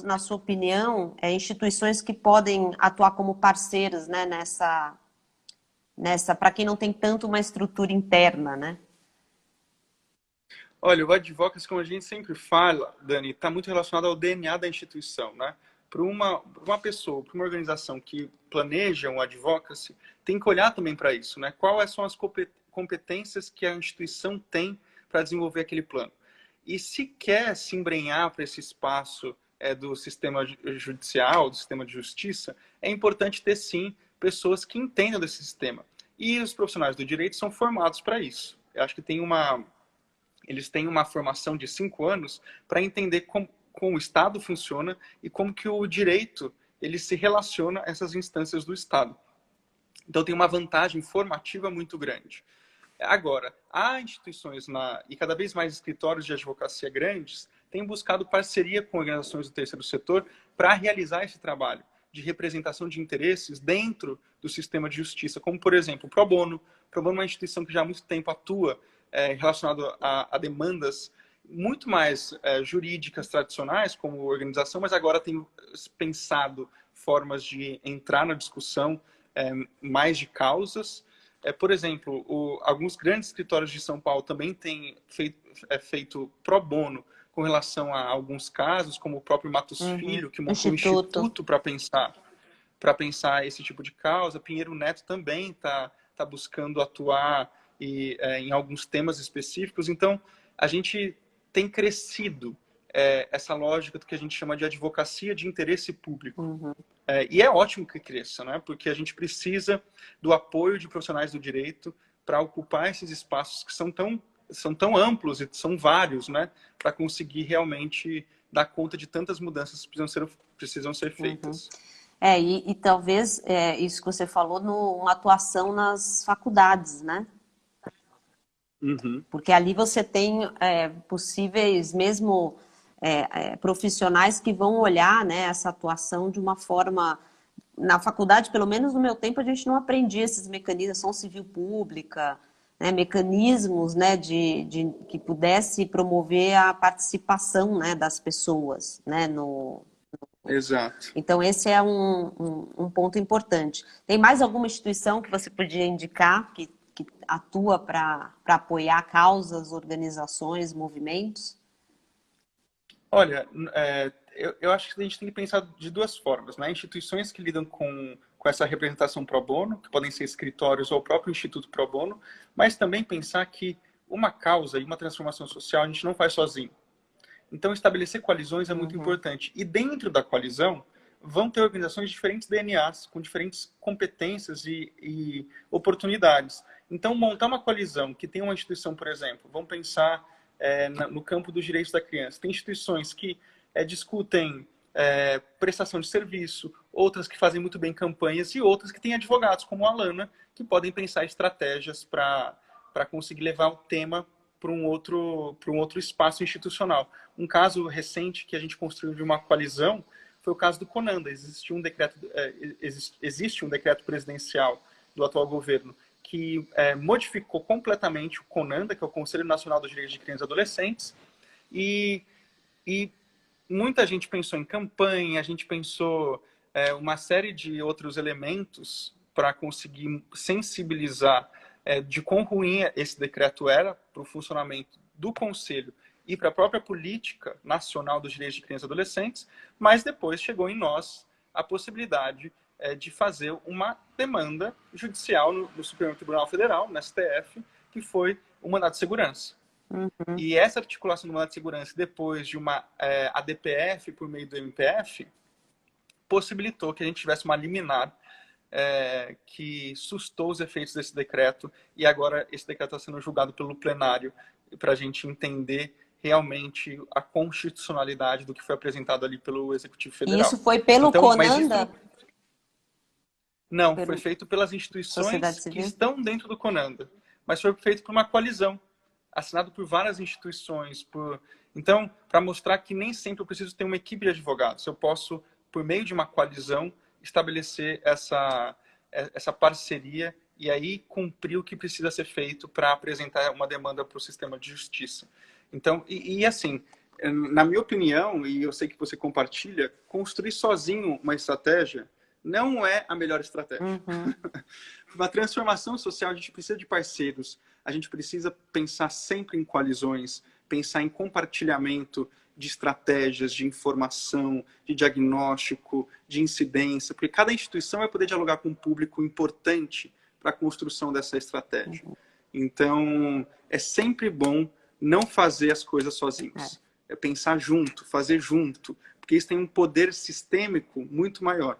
na sua opinião, instituições que podem atuar como parceiras, né, nessa para quem não tem tanto uma estrutura interna, né? Olha, o advocacy, como a gente sempre fala, Dani, está muito relacionado ao DNA da instituição, né? Para uma pessoa, para uma organização que planeja um advocacy, tem que olhar também para isso, né? Quais são as competências que a instituição tem para desenvolver aquele plano? E se quer se embrenhar para esse espaço do sistema judicial, do sistema de justiça, é importante ter, sim, pessoas que entendam desse sistema. E os profissionais do direito são formados para isso. Eu acho que eles têm uma formação de 5 anos para entender como o Estado funciona e como que o direito ele se relaciona a essas instâncias do Estado. Então tem uma vantagem formativa muito grande. Agora, há instituições e cada vez mais escritórios de advocacia grandes têm buscado parceria com organizações do terceiro setor para realizar esse trabalho de representação de interesses dentro do sistema de justiça, como, por exemplo, o Pro Bono. O Pro Bono é uma instituição que já há muito tempo atua relacionado a demandas muito mais jurídicas tradicionais, como organização, mas agora tem pensado formas de entrar na discussão mais de causas. Por exemplo, alguns grandes escritórios de São Paulo também têm feito pro bono com relação a alguns casos, como o próprio Matos Filho, que montou um instituto para pensar esse tipo de causa. Pinheiro Neto também está buscando atuar em alguns temas específicos. Então, a gente tem crescido essa lógica do que a gente chama de advocacia de interesse público. E é ótimo que cresça, né? Porque a gente precisa do apoio de profissionais do direito para ocupar esses espaços que são tão amplos e são vários, né? Para conseguir realmente dar conta de tantas mudanças que precisam ser feitas. E talvez isso que você falou, uma atuação nas faculdades, né? Porque ali você tem possíveis mesmo profissionais que vão olhar, né, essa atuação de uma forma... Na faculdade, pelo menos no meu tempo, a gente não aprendia esses mecanismos, ação civil pública, né, mecanismos, né, que pudesse promover a participação, né, das pessoas, né, Exato. Então, esse é um ponto importante. Tem mais alguma instituição que você podia indicar que atua para apoiar causas, organizações, movimentos? Olha, eu acho que a gente tem que pensar de duas formas, né? Instituições que lidam com essa representação pro bono, que podem ser escritórios ou o próprio Instituto Pro Bono, mas também pensar que uma causa e uma transformação social a gente não faz sozinho. Então, estabelecer coalizões é muito importante. E dentro da coalizão, vão ter organizações de diferentes DNAs, com diferentes competências e oportunidades. Então, montar uma coalizão que tem uma instituição, por exemplo, vamos pensar no campo dos direitos da criança. Tem instituições que discutem prestação de serviço, outras que fazem muito bem campanhas e outras que têm advogados, como a Alana, que podem pensar estratégias para conseguir levar o tema um outro espaço institucional. Um caso recente que a gente construiu de uma coalizão foi o caso do Conanda. Existe um decreto presidencial do atual governo que modificou completamente o Conanda, que é o Conselho Nacional dos Direitos de Crianças e Adolescentes, e muita gente pensou em campanha, a gente pensou uma série de outros elementos para conseguir sensibilizar de quão ruim esse decreto era para o funcionamento do Conselho e para a própria política nacional dos direitos de crianças e adolescentes, mas depois chegou em nós a possibilidade de fazer uma demanda judicial no Supremo Tribunal Federal, no STF, que foi o mandado de segurança. Uhum. E essa articulação do mandado de segurança, depois de uma ADPF por meio do MPF, possibilitou que a gente tivesse uma liminar que sustou os efeitos desse decreto, e agora esse decreto está sendo julgado pelo plenário para a gente entender realmente a constitucionalidade do que foi apresentado ali pelo Executivo E Federal. isso foi pelo Então, Conanda? Não, Pelo foi feito pelas instituições Sociedade que Civil? estão dentro do Conanda, mas foi feito por uma coalizão, assinado por várias instituições. Então, para mostrar que nem sempre eu preciso ter uma equipe de advogados, eu posso, por meio de uma coalizão, estabelecer essa parceria e aí cumprir o que precisa ser feito para apresentar uma demanda para o sistema de justiça. Então, assim, na minha opinião, e eu sei que você compartilha, construir sozinho uma estratégia não é a melhor estratégia. Uhum. Uma transformação social, a gente precisa de parceiros, a gente precisa pensar sempre em coalizões, pensar em compartilhamento de estratégias, de informação, de diagnóstico, de incidência, porque cada instituição vai poder dialogar com um público importante para a construção dessa estratégia. Então, é sempre bom não fazer as coisas sozinhos. É pensar junto, fazer junto, porque isso tem um poder sistêmico muito maior.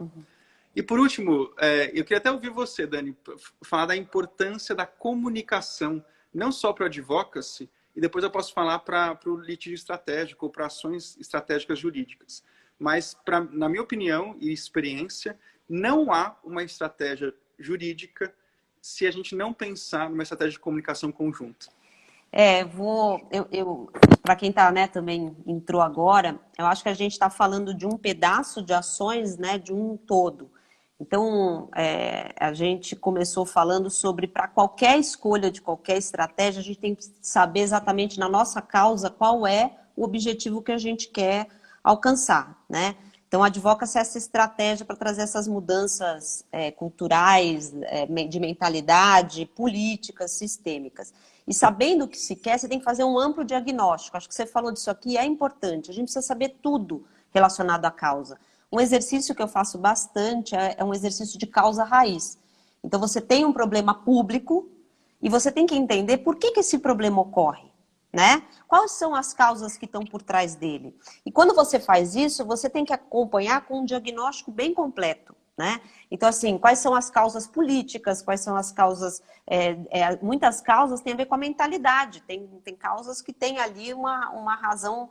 E por último, eu queria até ouvir você, Dani, falar da importância da comunicação, não só para o advocacy, e depois eu posso falar para o litígio estratégico ou para ações estratégicas jurídicas. Mas, na minha opinião e experiência, não há uma estratégia jurídica se a gente não pensar numa estratégia de comunicação conjunta. Para quem tá, né, também entrou agora, eu acho que a gente está falando de um pedaço de ações, né, de um todo. Então, a gente começou falando sobre, para qualquer escolha de qualquer estratégia, a gente tem que saber exatamente na nossa causa qual é o objetivo que a gente quer alcançar, né? Então, advoca-se essa estratégia para trazer essas mudanças culturais, de mentalidade, políticas, sistêmicas. E sabendo o que se quer, você tem que fazer um amplo diagnóstico. Acho que você falou disso aqui, é importante. A gente precisa saber tudo relacionado à causa. Um exercício que eu faço bastante é um exercício de causa raiz. Então, você tem um problema público e você tem que entender por que esse problema ocorre, né? Quais são as causas que estão por trás dele? E quando você faz isso, você tem que acompanhar com um diagnóstico bem completo, né? Então, assim, quais são as causas políticas, quais são as causas... muitas causas têm a ver com a mentalidade, tem causas que têm ali uma razão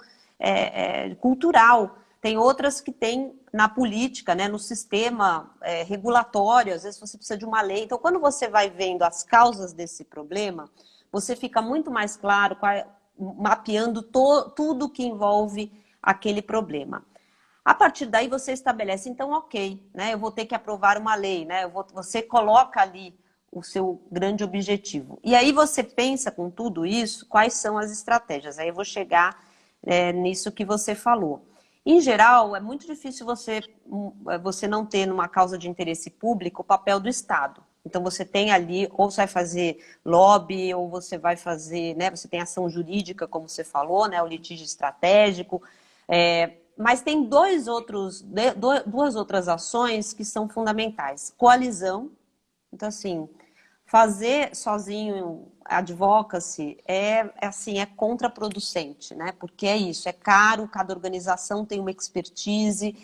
cultural, tem outras que têm na política, né, no sistema regulatório, às vezes você precisa de uma lei. Então, quando você vai vendo as causas desse problema, você fica muito mais claro, mapeando tudo que envolve aquele problema. A partir daí, você estabelece, então, ok, né, eu vou ter que aprovar uma lei, né, você coloca ali o seu grande objetivo. E aí você pensa com tudo isso, quais são as estratégias. Aí eu vou chegar nisso que você falou. Em geral, é muito difícil você não ter numa causa de interesse público o papel do Estado. Então, você tem ali, ou você vai fazer lobby, ou você vai fazer, né, você tem ação jurídica, como você falou, né, o litígio estratégico. Mas tem duas outras ações que são fundamentais. Coalizão. Então, assim, fazer sozinho advocacy é contraproducente, né? Porque é isso, é caro, cada organização tem uma expertise,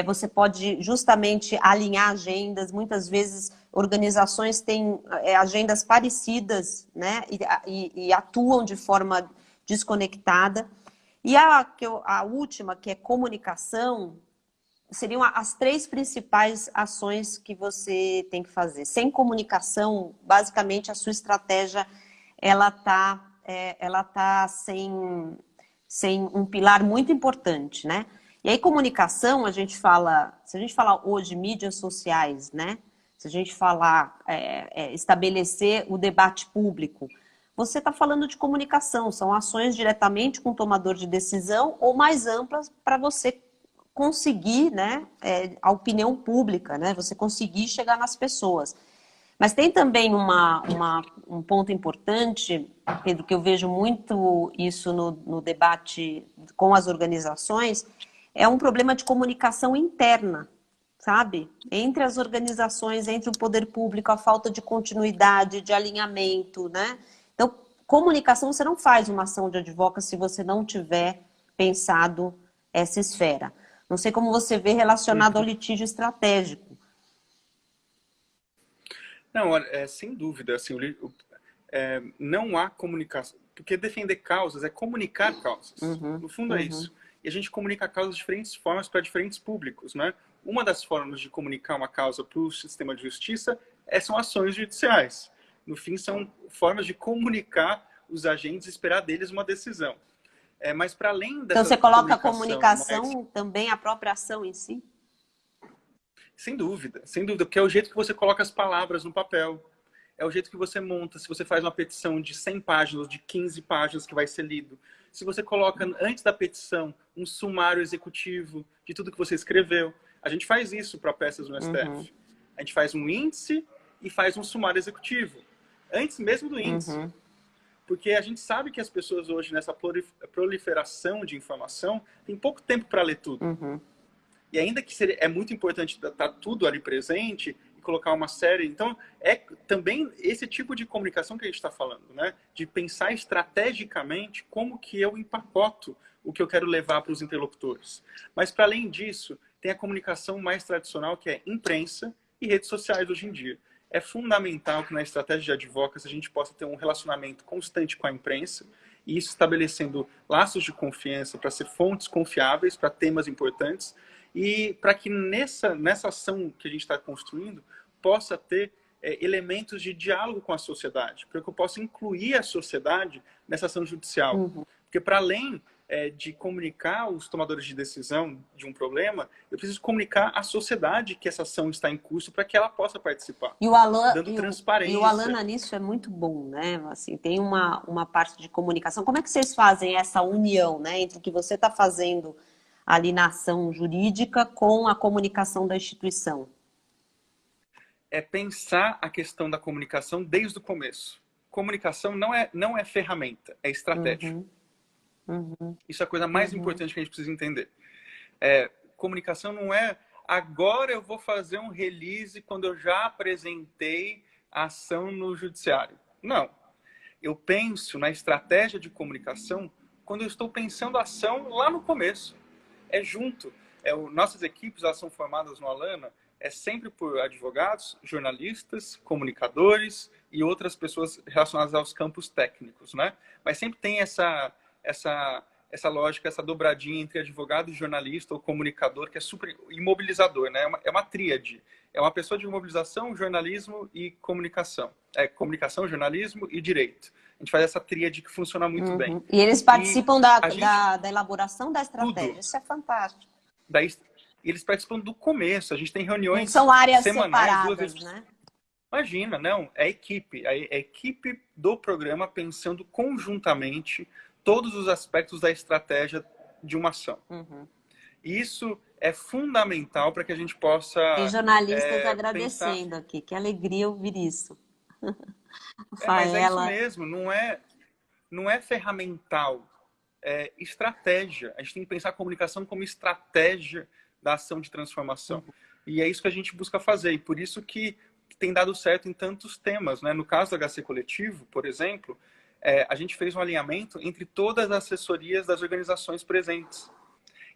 você pode justamente alinhar agendas, muitas vezes organizações têm agendas parecidas, né? E atuam de forma desconectada. E a última, que é comunicação, seriam as 3 principais ações que você tem que fazer. Sem comunicação, basicamente, a sua estratégia ela está ela tá sem um pilar muito importante, né? E aí, comunicação, se a gente falar hoje mídias sociais, né? Se a gente falar estabelecer o debate público, você está falando de comunicação, são ações diretamente com o tomador de decisão ou mais amplas para você conseguir, né, a opinião pública, né? Você conseguir chegar nas pessoas. Mas tem também um ponto importante, Pedro, que eu vejo muito isso no debate com as organizações, é um problema de comunicação interna, sabe? Entre as organizações, entre o poder público, a falta de continuidade, de alinhamento, né? Então, comunicação, você não faz uma ação de advocacy se você não tiver pensado essa esfera. Não sei como você vê relacionado ao litígio estratégico. Não, olha, sem dúvida, assim, não há comunicação, porque defender causas é comunicar causas. No fundo é isso. E a gente comunica causas de diferentes formas para diferentes públicos, né? Uma das formas de comunicar uma causa para o sistema de justiça são ações judiciais. No fim, são formas de comunicar os agentes e esperar deles uma decisão. Mas para além dessa Então você coloca a comunicação também a própria ação em si? Sem dúvida, porque é o jeito que você coloca as palavras no papel, é o jeito que você monta, se você faz uma petição de 100 páginas, de 15 páginas que vai ser lido, se você coloca antes da petição um sumário executivo de tudo que você escreveu. A gente faz isso para peças no STF. A gente faz um índice e faz um sumário executivo, antes mesmo do índice. Porque a gente sabe que as pessoas hoje, nessa proliferação de informação, tem pouco tempo para ler tudo. E ainda que é muito importante estar tudo ali presente e colocar uma série. Então, é também esse tipo de comunicação que a gente está falando, né? De pensar estrategicamente como que eu empacoto o que eu quero levar para os interlocutores. Mas, para além disso, tem a comunicação mais tradicional, que é imprensa e redes sociais hoje em dia. É fundamental que na estratégia de advocacy a gente possa ter um relacionamento constante com a imprensa, e isso estabelecendo laços de confiança para ser fontes confiáveis para temas importantes, e para que nessa ação que a gente está construindo possa ter elementos de diálogo com a sociedade, para que eu possa incluir a sociedade nessa ação judicial. Porque para além de comunicar os tomadores de decisão de um problema, eu preciso comunicar à sociedade que essa ação está em curso para que ela possa participar. E o Alan, dando transparência. E o Alan nisso é muito bom, né? Assim, tem uma parte de comunicação. Como é que vocês fazem essa união, né, entre o que você está fazendo ali na ação jurídica com a comunicação da instituição? É pensar a questão da comunicação desde o começo. Comunicação não é ferramenta, é estratégia. Isso é a coisa mais importante que a gente precisa entender. Comunicação não é agora eu vou fazer um release quando eu já apresentei a ação no judiciário. Não. Eu penso na estratégia de comunicação quando eu estou pensando a ação lá no começo. É junto. Nossas equipes, elas são formadas no Alana, sempre por advogados, jornalistas, comunicadores e outras pessoas relacionadas aos campos técnicos, né? Mas sempre tem essa lógica, essa dobradinha entre advogado, jornalista ou comunicador, que é super imobilizador, né? É uma tríade. É uma pessoa de mobilização, jornalismo e comunicação. Comunicação, jornalismo e direito. A gente faz essa tríade que funciona muito bem. E eles participam da elaboração da estratégia. Tudo. Isso é fantástico. Eles participam do começo. A gente tem reuniões não são áreas semanais, separadas, 2 vezes. Né? Imagina, não. É a equipe do programa pensando conjuntamente todos os aspectos da estratégia de uma ação. Isso é fundamental para que a gente possa... Tem jornalistas agradecendo aqui. Que alegria ouvir isso. Mas é isso mesmo. Não é ferramental. É estratégia. A gente tem que pensar a comunicação como estratégia da ação de transformação. E é isso que a gente busca fazer. E por isso que tem dado certo em tantos temas, né? No caso do HC Coletivo, por exemplo, a gente fez um alinhamento entre todas as assessorias das organizações presentes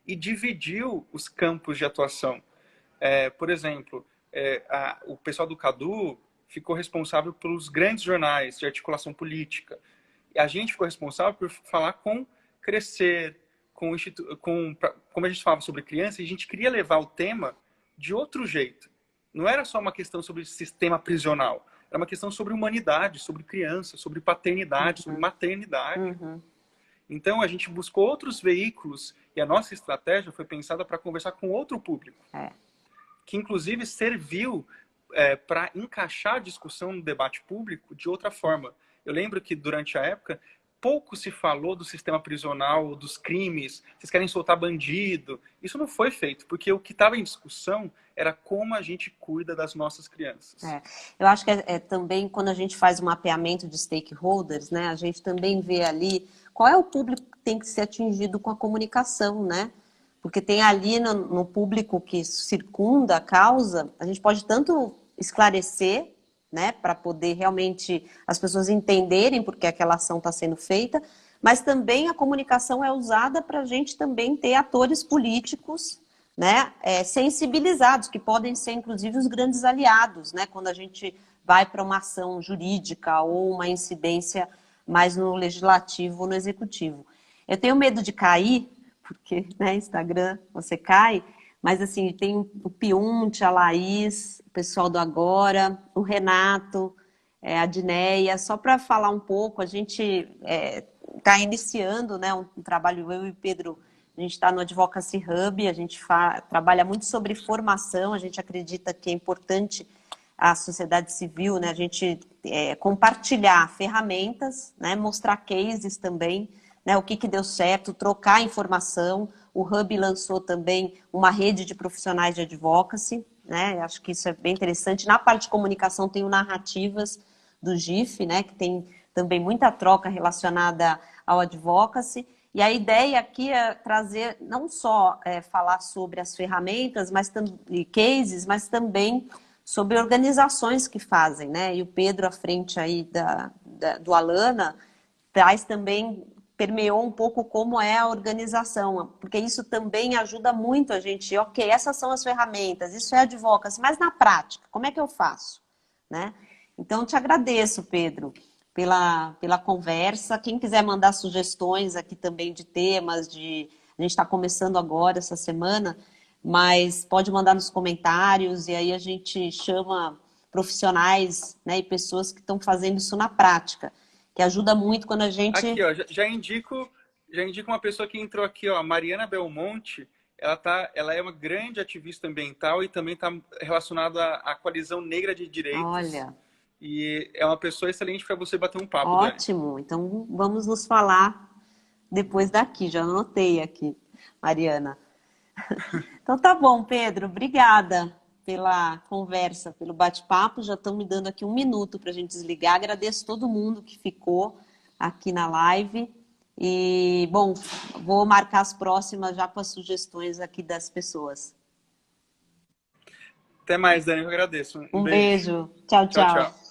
e dividiu os campos de atuação. Por exemplo, o pessoal do CADU ficou responsável pelos grandes jornais de articulação política. E a gente ficou responsável por falar com Crescer, como a gente falava sobre criança, a gente queria levar o tema de outro jeito. Não era só uma questão sobre sistema prisional. era uma questão sobre humanidade, sobre criança, sobre paternidade, sobre maternidade. Uhum. Então, a gente buscou outros veículos e a nossa estratégia foi pensada para conversar com outro público, que inclusive serviu para encaixar a discussão no debate público de outra forma. Eu lembro que durante a época, pouco se falou do sistema prisional, dos crimes, vocês querem soltar bandido. Isso não foi feito, porque o que estava em discussão era como a gente cuida das nossas crianças. Eu acho que também quando a gente faz o mapeamento de stakeholders, né, a gente também vê ali qual é o público que tem que ser atingido com a comunicação, né? Porque tem ali no público que circunda a causa, a gente pode tanto esclarecer, né, para poder realmente as pessoas entenderem por que aquela ação está sendo feita, mas também a comunicação é usada para a gente também ter atores políticos, né, sensibilizados, que podem ser inclusive os grandes aliados, né, quando a gente vai para uma ação jurídica ou uma incidência mais no legislativo ou no executivo. Eu tenho medo de cair, porque, né, Instagram, você cai, mas assim, tem o Piunte, a Laís, o pessoal do Agora, o Renato, a Dineia, só para falar um pouco, a gente está iniciando, né, um trabalho, eu e o Pedro, a gente está no Advocacy Hub, a gente trabalha muito sobre formação, a gente acredita que é importante a sociedade civil, né, a gente compartilhar ferramentas, né, mostrar cases também, né, o que deu certo, trocar informação. O Hub lançou também uma rede de profissionais de advocacy, né, acho que isso é bem interessante. Na parte de comunicação tem o Narrativas do GIF, né, que tem também muita troca relacionada ao advocacy. E a ideia aqui é trazer, não só falar sobre as ferramentas, mas e cases, mas também sobre organizações que fazem, né? E o Pedro, à frente aí do Alana, traz também, permeou um pouco como é a organização, porque isso também ajuda muito a gente, ok, essas são as ferramentas, isso é advocacy, mas na prática, como é que eu faço? Né? Então, te agradeço, Pedro, pela conversa. Quem quiser mandar sugestões aqui também de temas, a gente está começando agora essa semana, mas pode mandar nos comentários e aí a gente chama profissionais, né, e pessoas que estão fazendo isso na prática, que ajuda muito quando a gente... Aqui, ó, já indico uma pessoa que entrou aqui, ó, a Mariana Belmonte. Ela é uma grande ativista ambiental e também está relacionada à Coalizão Negra de Direitos. Olha... E é uma pessoa excelente para você bater um papo, Ótimo, Dani. Então vamos nos falar depois daqui, já anotei aqui, Mariana. Então tá bom, Pedro, obrigada pela conversa, pelo bate-papo. Já estão me dando aqui 1 minuto para a gente desligar. Agradeço todo mundo que ficou aqui na live. E, bom, vou marcar as próximas já com as sugestões aqui das pessoas. Até mais, Dani, eu agradeço. Um beijo. Tchau, tchau.